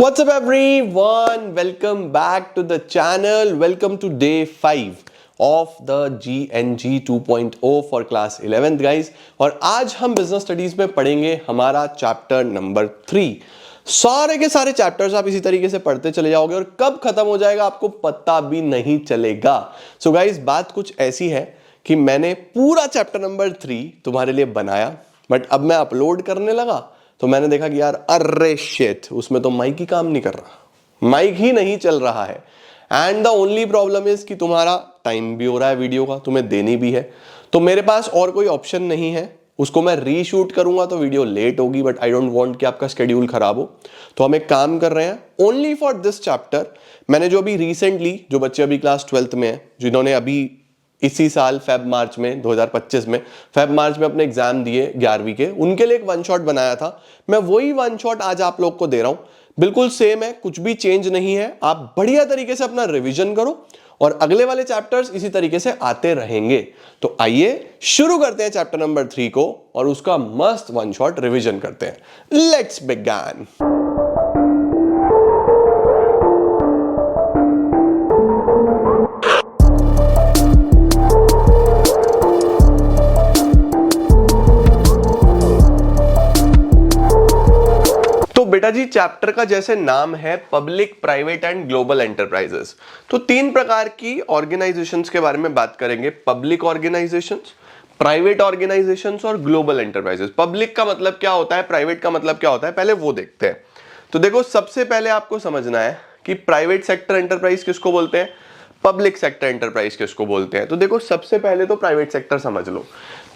What's up everyone? Welcome back to the channel. Welcome to day 5 of the GNG 2.0 for class 11th guys. और आज हम business studies में पढ़ेंगे हमारा chapter number 3। सारे के सारे चैप्टर्स आप इसी तरीके से पढ़ते चले जाओगे और कब खत्म हो जाएगा आपको पता भी नहीं चलेगा। सो गाइस बात कुछ ऐसी है कि मैंने पूरा चैप्टर नंबर 3 तुम्हारे लिए बनाया, बट अब मैं अपलोड करने लगा तो मैंने देखा कि यार अरे शिट, उसमें तो माइक ही काम नहीं कर रहा, माइक ही नहीं चल रहा है। And the only problem is कि तुम्हारा टाइम भी हो रहा है वीडियो का, तुम्हें देनी भी है, तो मेरे पास और कोई ऑप्शन नहीं है। उसको मैं रीशूट करूंगा तो वीडियो लेट होगी, बट आई डोंट वांट कि आपका शेड्यूल खराब हो। तो हम एक काम कर रहे हैं, ओनली फॉर दिस चैप्टर मैंने जो अभी रिसेंटली जो बच्चे अभी क्लास 12th में हैं, जिन्होंने अभी इसी साल फेब मार्च में 2025 में फेब मार्च में अपने एग्जाम दिए 11वीं के, उनके लिए एक वन शॉट बनाया था। मैं वही वन शॉट आज आप लोग को दे रहा हूं, बिल्कुल सेम है, कुछ भी चेंज नहीं है। आप बढ़िया तरीके से अपना रिवीजन करो और अगले वाले चैप्टर्स इसी तरीके से आते रहेंगे। तो आइए शुरू करते हैं चैप्टर नंबर 3 को और उसका मस्त वन शॉट रिवीजन करते हैं। Let's begin. तो बेटा जी चैप्टर का जैसे नाम है public, private and global enterprises, तो 3 प्रकार की ऑर्गेनाइजेशंस के बारे में बात करेंगे। पब्लिक ऑर्गेनाइजेशंस, प्राइवेट ऑर्गेनाइजेशंस और ग्लोबल एंटरप्राइजेस। पब्लिक का मतलब क्या होता है, प्राइवेट का मतलब क्या होता है, पहले वो देखते हैं। तो देखो सबसे पहले आपको समझना है कि प्राइवेट सेक्टर एंटरप्राइज किसको बोलते हैं, पब्लिक सेक्टर एंटरप्राइज किसको बोलते हैं। तो देखो सबसे पहले तो प्राइवेट सेक्टर समझ लो।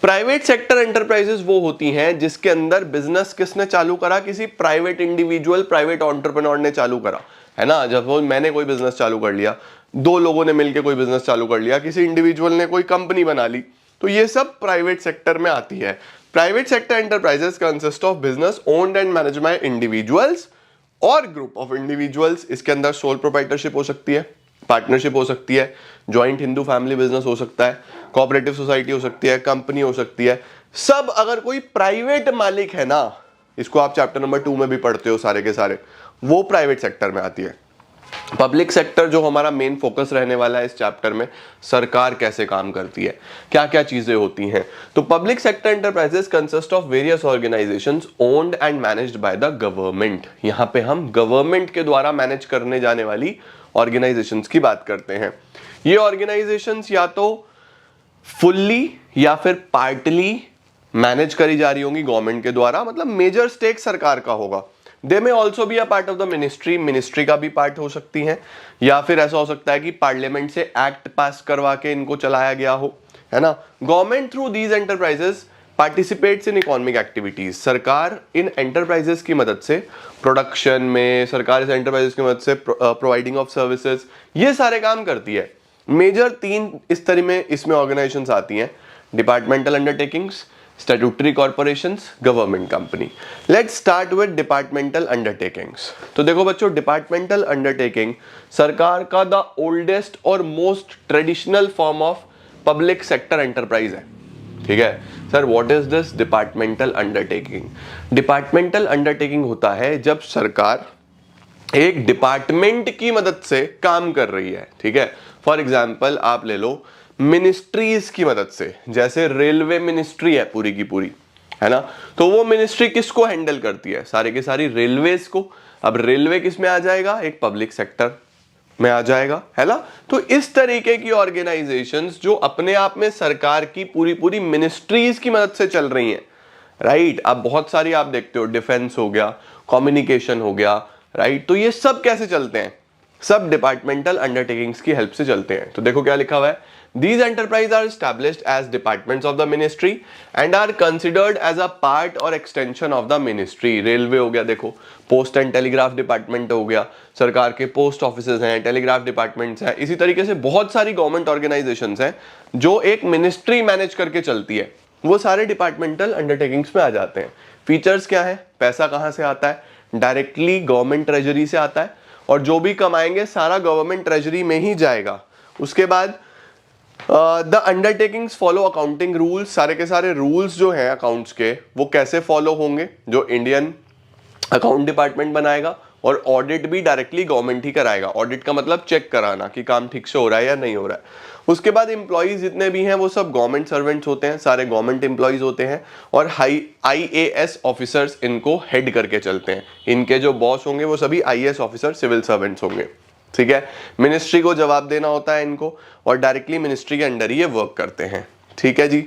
प्राइवेट सेक्टर एंटरप्राइजेस वो होती हैं जिसके अंदर बिजनेस किसने चालू करा, किसी प्राइवेट इंडिविजुअल, प्राइवेट एंटरप्रेन्योर ने चालू करा, है ना। जब वो मैंने कोई बिजनेस चालू कर लिया, 2 लोगों ने मिलकर कोई बिजनेस चालू कर लिया, किसी इंडिविजुअल ने कोई कंपनी बना ली, तो ये सब प्राइवेट सेक्टर में आती है। Private sector enterprises consist of business owned and managed by individuals और ग्रुप ऑफ इंडिविजुअल्स। इसके अंदर सोल प्रोप्राइटरशिप हो सकती है, पार्टनरशिप हो सकती है, जॉइंट हिंदू फैमिली बिजनेस हो सकता है, कोऑपरेटिव सोसाइटी हो सकती है, कंपनी हो सकती है। सब अगर कोई प्राइवेट मालिक है ना, इसको आप चैप्टर नंबर 2 में भी पढ़ते हो सारे के सारे, वो प्राइवेट सेक्टर में आती है। पब्लिक सेक्टर जो हमारा मेन फोकस रहने वाला है इस चैप्टर में, सरकार कैसे काम करती है, क्या क्या चीजें होती हैं। तो public sector enterprises consist of various organisations owned and managed by the government. यहां पे हम गवर्नमेंट के द्वारा मैनेज करने जाने वाली ऑर्गेनाइजेशंस की बात करते हैं। ये ऑर्गेनाइजेशंस या तो फुल्ली या फिर पार्टली मैनेज करी जा रही होंगी गवर्नमेंट के द्वारा, मतलब मेजर स्टेक सरकार का होगा। दे में also be a part of the ministry, ministry का भी पार्ट हो सकती है, या फिर ऐसा हो सकता है कि पार्लियामेंट से एक्ट पास करवा के इनको चलाया गया हो, है ना। Government through these enterprises participates in economic activities. सरकार इन एंटरप्राइजेस की मदद से प्रोडक्शन में, सरकार इस एंटरप्राइजेस की मदद से प्रोवाइडिंग ऑफ सर्विसेज, ये सारे काम करती है। मेजर 3 इस तरह में इसमें ऑर्गेनाइजेशंस आती हैं, departmental undertakings, statutory corporations, government company. Let's start with departmental undertakings. तो देखो बच्चों, डिपार्टमेंटल अंडरटेकिंग सरकार का द ओल्डेस्ट और most traditional form of public sector enterprise है। ठीक है sir, what is this departmental undertaking? Departmental undertaking होता है जब सरकार एक डिपार्टमेंट की मदद से काम कर रही है। ठीक है, फॉर एग्जाम्पल आप ले लो मिनिस्ट्रीज की मदद से, जैसे रेलवे मिनिस्ट्री है पूरी की पूरी, है ना। तो वो मिनिस्ट्री किसको हैंडल करती है, सारे के सारी रेलवेज को। अब रेलवे किस में आ जाएगा, एक पब्लिक सेक्टर में आ जाएगा, है ना। तो इस तरीके की ऑर्गेनाइजेशंस जो अपने आप में सरकार की पूरी पूरी मिनिस्ट्रीज की मदद से चल रही हैं, राइट। अब बहुत सारी आप देखते हो, डिफेंस हो गया, कम्युनिकेशन हो गया, राइट। तो ये सब कैसे चलते हैं, सब डिपार्टमेंटल अंडरटेकिंग्स की हेल्प से चलते हैं। तो देखो क्या लिखा हुआ है, these enterprises are established as departments of the ministry and are considered as a part or extension of the ministry। Railway हो गया, देखो पोस्ट एंड टेलीग्राफ डिपार्टमेंट हो गया, सरकार के पोस्ट ऑफिसेज हैं, टेलीग्राफ डिपार्टमेंट्स हैं। इसी तरीके से बहुत सारी गवर्नमेंट ऑर्गेनाइजेशंस हैं जो एक मिनिस्ट्री मैनेज करके चलती है, वो सारे डिपार्टमेंटल अंडरटेकिंग्स में आ जाते हैं। फीचर्स क्या है, पैसा कहां से आता है, डायरेक्टली गवर्नमेंट ट्रेजरी से आता है, और जो भी कमाएंगे सारा गवर्नमेंट ट्रेजरी में ही जाएगा। उसके बाद the undertakings follow accounting rules. सारे के सारे रूल्स जो हैं अकाउंट्स के, वो कैसे फॉलो होंगे, जो इंडियन अकाउंट डिपार्टमेंट बनाएगा और ऑडिट भी डायरेक्टली गवर्नमेंट ही कराएगा। ऑडिट का मतलब चेक कराना कि काम ठीक से हो रहा है या नहीं हो रहा है। उसके बाद एम्प्लॉइज जितने भी हैं वो सब गवर्नमेंट सर्वेंट्स होते हैं, सारे गवर्नमेंट एम्प्लॉइज होते हैं, और IAS ऑफिसर्स इनको हेड करके चलते हैं। इनके जो बॉस होंगे वो सभी IAS ऑफिसर सिविल सर्वेंट्स होंगे, ठीक है। मिनिस्ट्री को जवाब देना होता है इनको, और डायरेक्टली मिनिस्ट्री के अंडर ही ये वर्क करते हैं, ठीक है जी।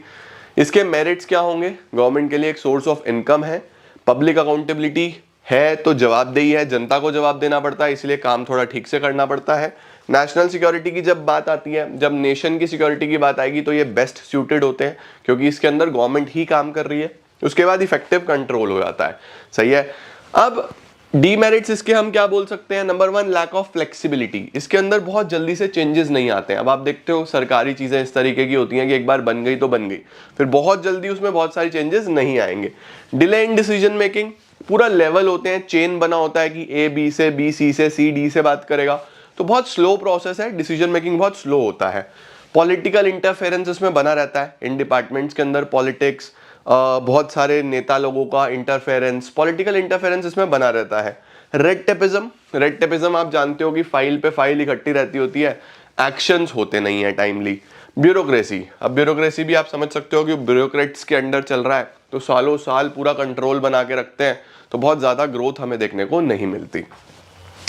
इसके मेरिट्स क्या होंगे? गवर्नमेंट के लिए एक सोर्स ऑफ इनकम है, पब्लिक अकाउंटेबिलिटी है, तो जवाबदेही है, जनता को जवाब देना पड़ता है, इसलिए काम थोड़ा ठीक से करना पड़ता है। नेशनल सिक्योरिटी की जब बात आती है, जब नेशन की सिक्योरिटी की बात आएगी, तो ये बेस्ट सूटेड होते हैं क्योंकि इसके अंदर गवर्नमेंट ही काम कर रही है। उसके बाद इफेक्टिव कंट्रोल हो जाता है, सही है। अब डीमेरिट्स इसके हम क्या बोल सकते हैं? Number 1, lack of flexibility. इसके अंदर बहुत जल्दी से चेंजेस नहीं आते हैं। अब आप देखते हो सरकारी चीजें इस तरीके की होती हैं कि एक बार बन गई तो बन गई, फिर बहुत जल्दी उसमें बहुत सारी चेंजेस नहीं आएंगे। डिले इन डिसीजन मेकिंग, पूरा लेवल होते हैं, चेन बना होता है कि A B से, B C से, C D से बात करेगा, तो बहुत स्लो प्रोसेस है, डिसीजन मेकिंग बहुत स्लो होता है। पॉलिटिकल इंटरफेरेंस इसमें बना रहता है, इन डिपार्टमेंट्स के अंदर पॉलिटिक्स, बहुत सारे नेता लोगों का इंटरफेरेंस, पॉलिटिकल इंटरफेरेंस इसमें बना रहता है। रेड टेपिज्म आप जानते हो कि फाइल पे फाइल इकट्ठी रहती होती है, एक्शंस होते नहीं है टाइमली। ब्यूरोक्रेसी, अब ब्यूरोक्रेसी भी आप समझ सकते हो कि ब्यूरोक्रेट्स के अंडर चल रहा है, तो सालों साल पूरा कंट्रोल बना के रखते हैं, तो बहुत ज्यादा ग्रोथ हमें देखने को नहीं मिलती।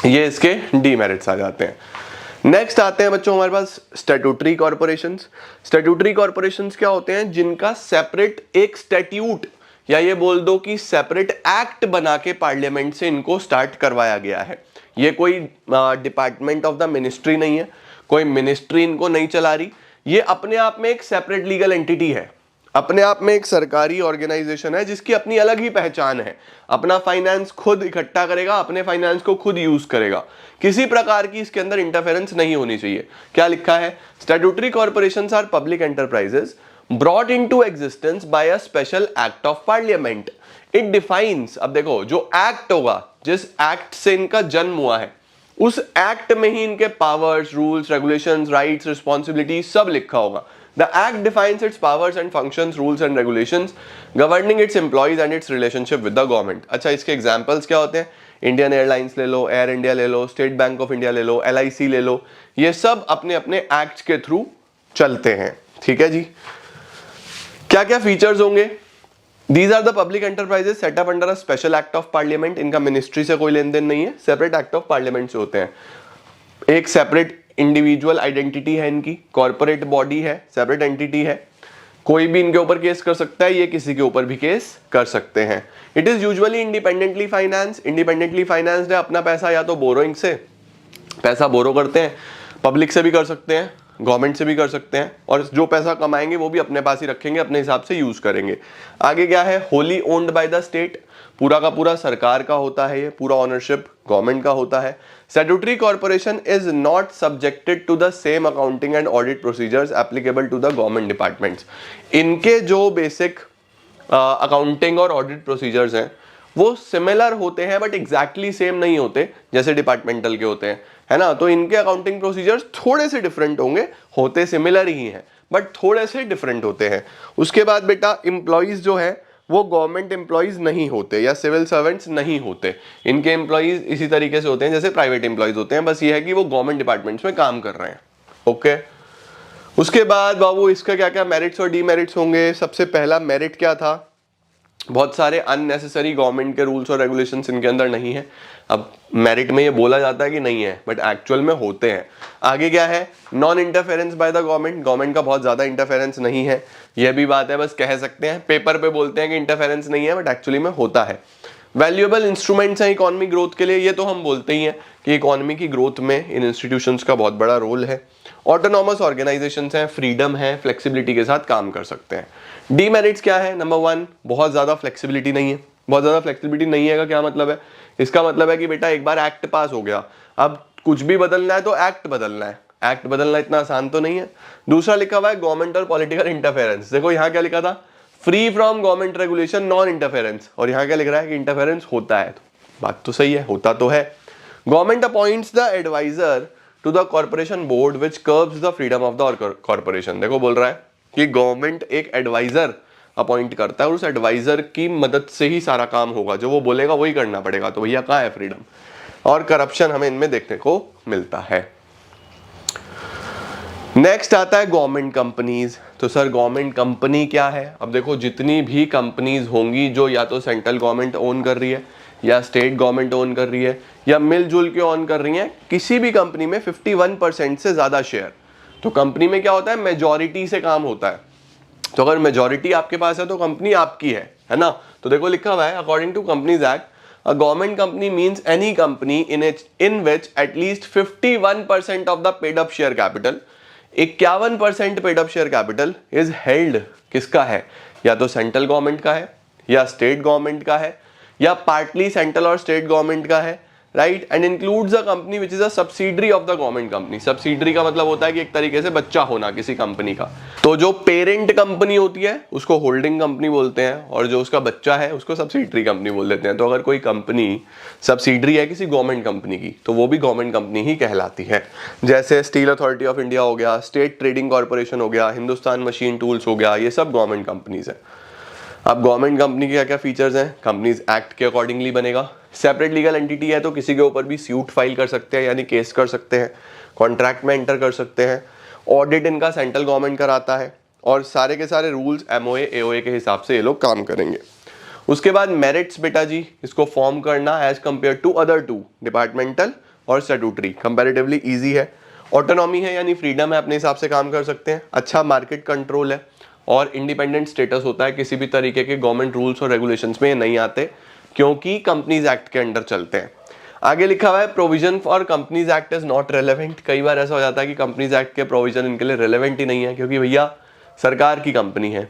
ये इसके डीमेरिट्स आ जाते हैं। नेक्स्ट आते हैं बच्चों हमारे पास स्टैट्यूटरी कॉर्पोरेशंस। स्टैट्यूटरी कॉर्पोरेशंस क्या होते हैं? जिनका सेपरेट एक स्टैट्यूट या ये बोल दो कि सेपरेट एक्ट बना के पार्लियामेंट से इनको स्टार्ट करवाया गया है। ये कोई डिपार्टमेंट ऑफ द मिनिस्ट्री नहीं है, कोई मिनिस्ट्री इनको नहीं चला रही, ये अपने आप में एक सेपरेट लीगल एंटिटी है, अपने आप में एक सरकारी ऑर्गेनाइजेशन है जिसकी अपनी अलग ही पहचान है, अपना फाइनेंस खुद इकट्ठा करेगा, अपने फाइनेंस को खुद यूज करेगा, किसी प्रकार की इसके अंदर इंटरफेरेंस नहीं होनी चाहिए। क्या लिखा है? Statutory corporations are public enterprises brought into existence by a special act of parliament. It defines, अब देखो जो एक्ट होगा, जिस एक्ट से इनका जन्म हुआ है, उस एक्ट में ही इनके powers, rules, regulations, rights, responsibility सब लिखा होगा। The Act defines its powers and functions, rules and regulations, governing its employees and its relationship with the government. अच्छा, इसके एग्जाम्पल्स क्या होते हैं? इंडियन एयरलाइंस ले लो, एयर इंडिया ले लो, स्टेट बैंक ऑफ इंडिया ले लो, LIC ले लो, ये सब अपने अपने एक्ट्स के थ्रू चलते हैं, ठीक है जी। क्या क्या फीचर्स होंगे? These are the public enterprises set up under a special act of parliament. इनका मिनिस्ट्री से कोई लेन देन नहीं है, सेपरेट एक्ट ऑफ पार्लियामेंट से होते हैं। एक सेपरेट इंडिविजुअल आइडेंटिटी है इनकी, कॉर्पोरेट बॉडी है, सेपरेट एंटिटी है, कोई भी इनके ऊपर केस कर सकता है, ये किसी के ऊपर भी केस कर सकते हैं। It is usually independently financed है, अपना पैसा या तो बोरोइंग से पैसा बोरो करते हैं, पब्लिक से भी कर सकते हैं, गवर्नमेंट से भी कर सकते हैं, और जो पैसा कमाएंगे वो भी अपने पास ही रखेंगे, अपने हिसाब से यूज करेंगे। आगे क्या है? Wholly owned by the state, पूरा का पूरा सरकार का होता है, ये पूरा ऑनरशिप गवर्नमेंट का होता है। Statutory corporation is not subjected to the same accounting and audit procedures applicable to the government departments. इनके जो बेसिक अकाउंटिंग और ऑडिट प्रोसीजर्स हैं वो सिमिलर होते हैं, बट एग्जैक्टली सेम नहीं होते जैसे डिपार्टमेंटल के होते हैं, है ना। तो इनके अकाउंटिंग प्रोसीजर्स थोड़े से डिफरेंट होंगे, होते सिमिलर ही हैं बट थोड़े से डिफरेंट होते हैं। उसके बाद बेटा एम्प्लॉइज जो है वो गवर्नमेंट एम्प्लॉइज नहीं होते या सिविल सर्वेंट्स नहीं होते, इनके एम्प्लॉइज इसी तरीके से होते हैं जैसे प्राइवेट एम्प्लॉइज होते हैं, बस ये है कि वो गवर्नमेंट डिपार्टमेंट्स में काम कर रहे हैं, ओके। उसके बाद बाबू इसका क्या क्या मेरिट्स और डीमेरिट्स होंगे? सबसे पहला मेरिट क्या था? बहुत सारे अननेसेसरी गवर्नमेंट के रूल्स और रेगुलेशंस इनके अंदर नहीं है। अब मेरिट में ये बोला जाता है कि नहीं है, बट एक्चुअल में होते हैं। आगे क्या है? Non interference by the government का बहुत ज्यादा इंटरफेरेंस नहीं है, यह भी बात है, बस कह सकते हैं, पेपर पे बोलते हैं कि इंटरफेरेंस नहीं है, बट एक्चुअली में होता है। वैल्यूएबल इंस्ट्रूमेंट्स हैं इकोनॉमी ग्रोथ के लिए, ये तो हम बोलते ही हैं कि इकोनॉमी की ग्रोथ में इन इंस्टीट्यूशंस का बहुत बड़ा रोल है। ऑटोनॉमस ऑर्गेनाइजेशंस हैं, फ्रीडम है, फ्लेक्सिबिलिटी के साथ काम कर सकते हैं। डीमेरिट्स क्या है? नंबर 1, बहुत ज्यादा फ्लेक्सिबिलिटी नहीं है। बहुत ज्यादा फ्लेक्सिबिलिटी नहीं है का क्या मतलब है? इसका मतलब है कि बेटा एक बार एक्ट पास हो गया, अब कुछ भी बदलना है तो एक्ट बदलना है, एक्ट बदलना इतना आसान तो नहीं है। दूसरा लिखा हुआ है गवर्नमेंट और पॉलिटिकल इंटरफेरेंस, देखो यहाँ क्या लिखा था? Free from government regulation, non interference, और यहाँ क्या लिख रहा है कि इंटरफेरेंस होता है। बात तो सही है, होता तो है। Government appoints the advisor to the corporation board which curbs the freedom of the corporation. देखो बोल रहा है कि गवर्नमेंट एक एडवाइजर अपॉइंट करता है और उस एडवाइजर की मदद से ही सारा काम होगा, जो वो बोलेगा वही करना पड़ेगा, तो भैया कहाँ है फ्रीडम? और करप्शन हमें इनमें देखने को मिलता है। नेक्स्ट आता है गवर्नमेंट कंपनीज। तो सर गवर्नमेंट कंपनी क्या है? अब देखो जितनी भी कंपनीज होंगी जो या तो सेंट्रल गवर्नमेंट ओन कर रही है या स्टेट गवर्नमेंट ओन कर रही है या मिलजुल के ओन कर रही है, किसी भी कंपनी में 51% से ज्यादा शेयर, तो कंपनी में क्या होता है, मेजॉरिटी से काम होता है। तो अगर मेजॉरिटी आपके पास है तो कंपनी आपकी है ना। तो देखो लिखा हुआ है according to companies act, a government company means any company in which at least 51% of the paid up share capital, 51% paid up share capital is held, किसका है, या तो सेंट्रल गवर्नमेंट का है या स्टेट गवर्नमेंट का है या पार्टली सेंट्रल और स्टेट गवर्नमेंट का है, right, and includes a company which is a subsidiary of the government company. Subsidiary का मतलब होता है कि एक तरीके से बच्चा होना किसी कंपनी का। तो जो पेरेंट कंपनी होती है उसको होल्डिंग कंपनी बोलते हैं और जो उसका बच्चा है उसको सब्सिडरी कंपनी बोल देते हैं। तो अगर कोई कंपनी सब्सिडरी है किसी गवर्नमेंट कंपनी की तो वो भी गवर्नमेंट कंपनी ही कहलाती है। जैसे स्टील अथॉरिटी ऑफ इंडिया हो गया, स्टेट ट्रेडिंग कॉर्पोरेशन हो गया, हिंदुस्तान मशीन टूल्स हो गया, ये सब गवर्नमेंट कंपनीज है। अब गवर्नमेंट कंपनी के क्या क्या फीचर्स हैं, कंपनीज एक्ट के अकॉर्डिंगली बनेगा, सेपरेट लीगल एंटिटी है तो किसी के ऊपर भी सूट फाइल कर सकते हैं यानी केस कर सकते हैं, कॉन्ट्रैक्ट में एंटर कर सकते हैं, ऑडिट इनका सेंट्रल गवर्नमेंट कराता है और सारे के सारे रूल्स एमओए एओए के हिसाब से ये लोग काम करेंगे। उसके बाद मेरिट्स बेटा जी, इसको फॉर्म करना as compare to other two departmental और स्टैट्यूटरी कंपैरेटिवली इजी है। ऑटोनॉमी है यानी फ्रीडम है, अपने हिसाब से काम कर सकते हैं। अच्छा मार्केट कंट्रोल है और इंडिपेंडेंट स्टेटस होता है, किसी भी तरीके के गवर्नमेंट रूल्स और रेगुलेशंस में ये नहीं आते क्योंकि कंपनीज एक्ट के अंडर चलते हैं। आगे लिखा हुआ है provision for companies act is not relevant. कई बार ऐसा हो जाता है कि कंपनीज एक्ट के प्रोविजन इनके लिए रेलेवेंट ही नहीं है क्योंकि भैया सरकार की कंपनी है,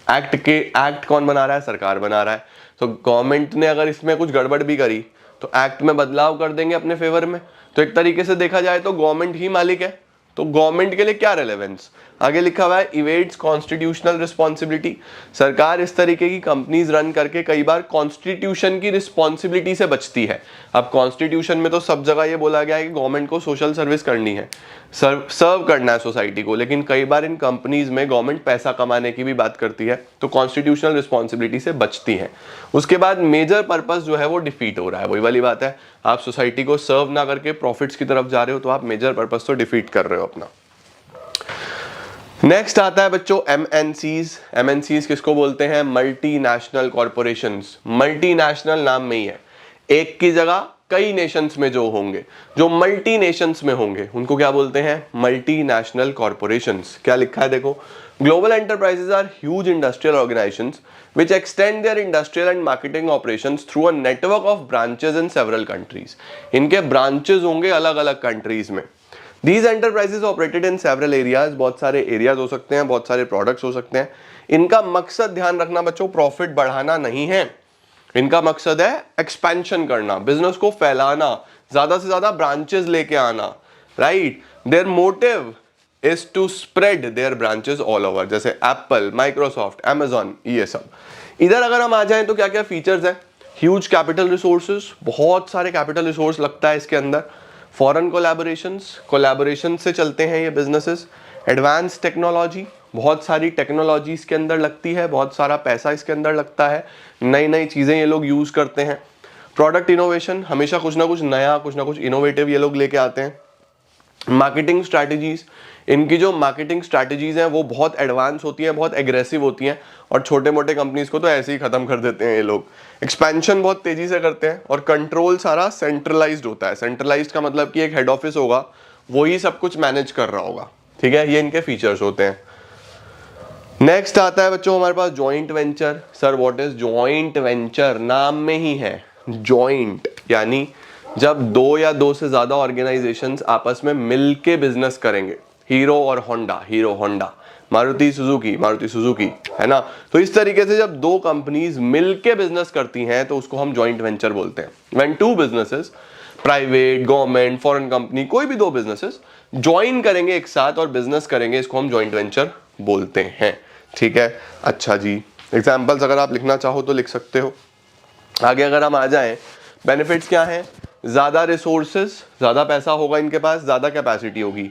एक्ट कौन बना रहा है, सरकार बना रहा है। तो गवर्नमेंट ने अगर इसमें कुछ गड़बड़ भी करी तो एक्ट में बदलाव कर देंगे अपने फेवर में। तो एक तरीके से देखा जाए तो गवर्नमेंट ही मालिक है, तो गवर्नमेंट के लिए क्या रेलेवेंस। आगे लिखा हुआ है इवेड्स कॉन्स्टिट्यूशनल रिस्पॉन्सिबिलिटी। सरकार इस तरीके की कंपनीज रन करके कई बार कॉन्स्टिट्यूशन की रिस्पॉन्सिबिलिटी से बचती है। अब कॉन्स्टिट्यूशन में तो सब जगह ये बोला गया है कि गवर्नमेंट को सोशल सर्विस करनी है, सर्व करना है सोसाइटी को, लेकिन कई बार इन कंपनीज में गवर्नमेंट पैसा कमाने की भी बात करती है तो कॉन्स्टिट्यूशनल रिस्पॉन्सिबिलिटी से बचती है। उसके बाद मेजर पर्पस जो है वो डिफीट हो रहा है, वही वाली बात है, आप सोसाइटी को सर्व ना करके प्रॉफिट्स की तरफ जा रहे हो तो आप मेजर पर्पस तो डिफीट कर रहे हो अपना। नेक्स्ट आता है बच्चों एमएनसीज। एमएनसीज किसको बोलते हैं, मल्टीनेशनल कॉर्पोरेशंस। मल्टीनेशनल नाम में ही है, एक की जगह कई नेशंस में जो होंगे, जो मल्टी नेशंस में होंगे उनको क्या बोलते हैं, मल्टीनेशनल कॉर्पोरेशंस। क्या लिखा है देखो, global enterprises are huge industrial organisations which extend their industrial and marketing operations through a network of branches in several countries. इनके branches होंगे अलग अलग countries में। These enterprises operated in several areas, बहुत सारे areas हो सकते हैं, बहुत सारे products हो सकते हैं। इनका मकसद ध्यान रखना बच्चों प्रॉफिट बढ़ाना नहीं है, इनका मकसद है एक्सपेंशन करना, बिजनेस को फैलाना, ज्यादा से ज्यादा ब्रांचेस लेके आना, right. Their motive is to spread their branches all over, जैसे एप्पल, माइक्रोसॉफ्ट, अमेजॉन, ये सब। इधर अगर हम आ जाएं तो क्या क्या फीचर्स हैं, ह्यूज कैपिटल रिसोर्सेज, बहुत सारे कैपिटल रिसोर्स लगता है इसके अंदर। फॉरेन कोलैबोरेशन से चलते हैं ये बिजनेसेस। एडवांस टेक्नोलॉजी, बहुत सारी टेक्नोलॉजी इसके अंदर लगती है, बहुत सारा पैसा इसके अंदर लगता है, नई नई चीजें ये लोग यूज करते हैं। प्रोडक्ट इनोवेशन, हमेशा कुछ ना कुछ नया, कुछ ना कुछ इनोवेटिव ये लोग लेके आते हैं। मार्केटिंग स्ट्रैटेजीज, इनकी जो मार्केटिंग स्ट्रैटेजीज हैं वो बहुत एडवांस होती हैं, बहुत एग्रेसिव होती हैं और छोटे मोटे कंपनीज को तो ऐसे ही खत्म कर देते हैं ये लोग। एक्सपेंशन बहुत तेजी से करते हैं और कंट्रोल सारा सेंट्रलाइज्ड होता है। सेंट्रलाइज्ड का मतलब कि एक हेड ऑफिस होगा, वही सब कुछ मैनेज कर रहा होगा, ठीक है, ये इनके फीचर्स होते हैं। नेक्स्ट आता है बच्चों हमारे पास joint venture. Sir what is joint venture, नाम में ही है जॉइंट, यानी जब दो या दो से ज्यादा ऑर्गेनाइजेशंस आपस में मिलके बिजनेस करेंगे। हीरो और Honda, hero Honda, Maruti Suzuki, है ना। तो इस तरीके से जब दो कंपनीज मिलके बिजनेस करती हैं तो उसको हम जॉइंट वेंचर बोलते हैं। When two businesses, private, government, foreign company, कोई भी दो बिजनेसेस ज्वाइन करेंगे एक साथ और बिजनेस करेंगे, इसको हम जॉइंट वेंचर बोलते हैं, ठीक है। अच्छा जी, एग्जाम्पल्स अगर आप लिखना चाहो तो लिख सकते हो। आगे अगर हम आ जाएं, बेनिफिट्स क्या हैं, ज्यादा रिसोर्सेज, ज्यादा पैसा होगा इनके पास, ज्यादा कैपेसिटी होगी,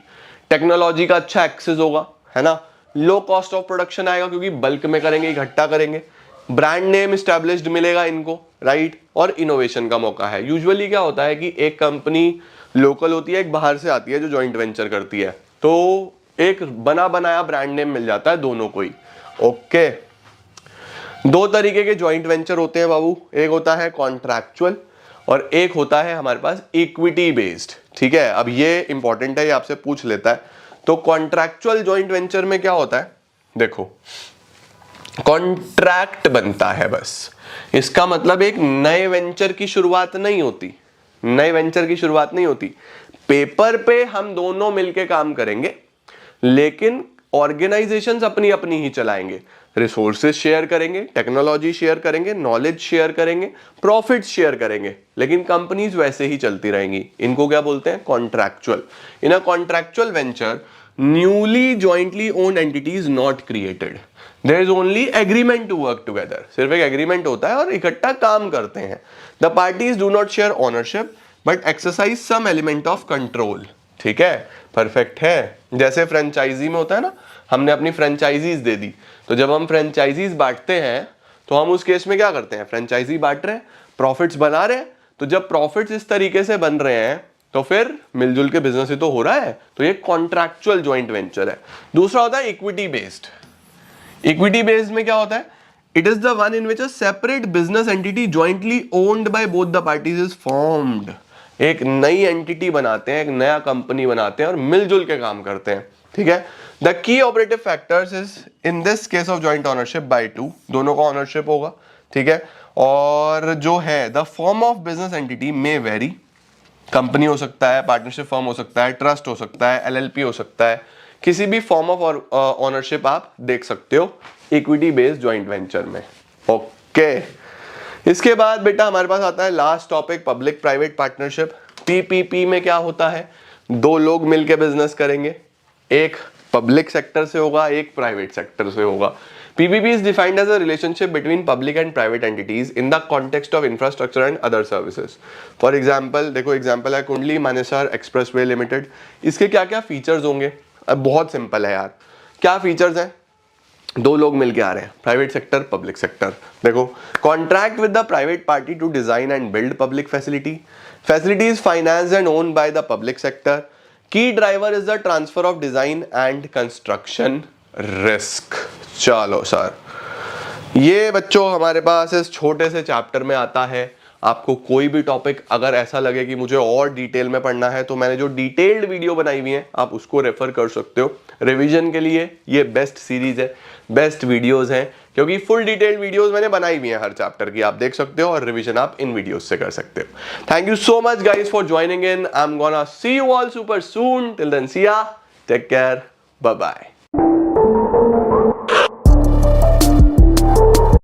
टेक्नोलॉजी का अच्छा एक्सेस होगा, है ना, लो कॉस्ट ऑफ प्रोडक्शन आएगा क्योंकि बल्क में करेंगे, इकट्ठा करेंगे, ब्रांड नेम स्टैब्लिश्ड मिलेगा इनको, राइट, और इनोवेशन का मौका है। यूजुअली क्या होता है कि एक कंपनी लोकल होती है, एक बाहर से आती है जो जॉइंट वेंचर करती है, तो एक बना बनाया ब्रांड नेम मिल जाता है दोनों को ही। ओके, दो तरीके के जॉइंट वेंचर होते हैं बाबू, एक होता है कॉन्ट्रैक्चुअल और एक होता है हमारे पास इक्विटी बेस्ड। ठीक है, अब ये इंपॉर्टेंट है, ये आपसे पूछ लेता है। तो कॉन्ट्रैक्चुअल जॉइंट वेंचर में क्या होता है, देखो कॉन्ट्रैक्ट बनता है बस, इसका मतलब एक नए वेंचर की शुरुआत नहीं होती, नए वेंचर की शुरुआत नहीं होती। पेपर पे हम दोनों मिलके काम करेंगे, लेकिन ऑर्गेनाइजेशंस अपनी अपनी ही चलाएंगे, रिसोर्सेज शेयर करेंगे, टेक्नोलॉजी शेयर करेंगे, नॉलेज शेयर करेंगे, प्रॉफिट्स शेयर करेंगे, लेकिन कंपनीज वैसे ही चलती रहेंगी। इनको क्या बोलते हैं, contractual. In a contractual venture newly jointly owned entities not created, there is only agreement to work together, सिर्फ एक एग्रीमेंट होता है और इकट्ठा काम करते हैं। The parties do not share ownership but exercise some element of control. ठीक है, परफेक्ट है। जैसे फ्रेंचाइजी में होता है ना, हमने अपनी फ्रेंचाइजीज दे दी, तो जब हम फ्रेंचाइजीज बांटते हैं तो हम उस केस में क्या करते हैं, फ्रेंचाइजी बांट रहे हैं, प्रॉफिट्स बना रहे हैं, तो जब प्रॉफिट्स इस तरीके से बन रहे हैं तो फिर मिलजुल के बिजनेस ही तो हो रहा है, तो ये कॉन्ट्रैक्चुअल जॉइंट वेंचर है। दूसरा होता है इक्विटी बेस्ड। इक्विटी बेस्ड में क्या होता है, it is the one in which a separate business entity jointly owned by both the parties is formed. एक नई एंटिटी बनाते हैं, एक नया कंपनी बनाते हैं और मिलजुल के काम करते हैं। ठीक है, the key operative factors is in this case of joint ownership by two, दोनों का ओनरशिप होगा। ठीक है, और जो है the form of business entity में वेरी, कंपनी हो सकता है, पार्टनरशिप फर्म हो सकता है, ट्रस्ट हो सकता है, एलएलपी हो सकता है, किसी भी फॉर्म ऑफ ओनरशिप आप देख सकते हो इक्विटी बेस्ड जॉइंट वेंचर में। ओके, इसके बाद बेटा हमारे पास आता है last topic, public private partnership. PPP में क्या होता है, दो लोग मिलकर बिजनेस करेंगे, एक पब्लिक सेक्टर से होगा, एक प्राइवेट सेक्टर से होगा। PPP is defined as a relationship between public and private entities in the context of infrastructure and other services. For example, देखो एग्जाम्पल है कुंडली मानेसर एक्सप्रेसवे लिमिटेड। इसके क्या क्या फीचर्स होंगे, अब बहुत सिंपल है यार। क्या फीचर्स हैं, दो लोग मिलके आ रहे हैं, प्राइवेट सेक्टर पब्लिक सेक्टर। देखो, contract with the private party to design and build public facility, facility is financed and owned by the public sector, key driver is the transfer of design and construction risk. चलो sir, ये बच्चों हमारे पास इस छोटे से chapter में आता है। आपको कोई भी टॉपिक अगर ऐसा लगे कि मुझे और डिटेल में पढ़ना है, तो मैंने जो डिटेल्ड वीडियो बनाई हुई है आप उसको रेफर कर सकते हो। रिवीजन के लिए ये बेस्ट सीरीज है, बेस्ट वीडियोस हैं, क्योंकि फुल डिटेल्ड वीडियोस मैंने बनाई हुई है हर चैप्टर की, आप देख सकते हो, और रिवीजन आप इन वीडियोस से कर सकते हो। Thank you so much guys for joining in. I am gonna see you all super soon. Till then see ya, take care, bye bye.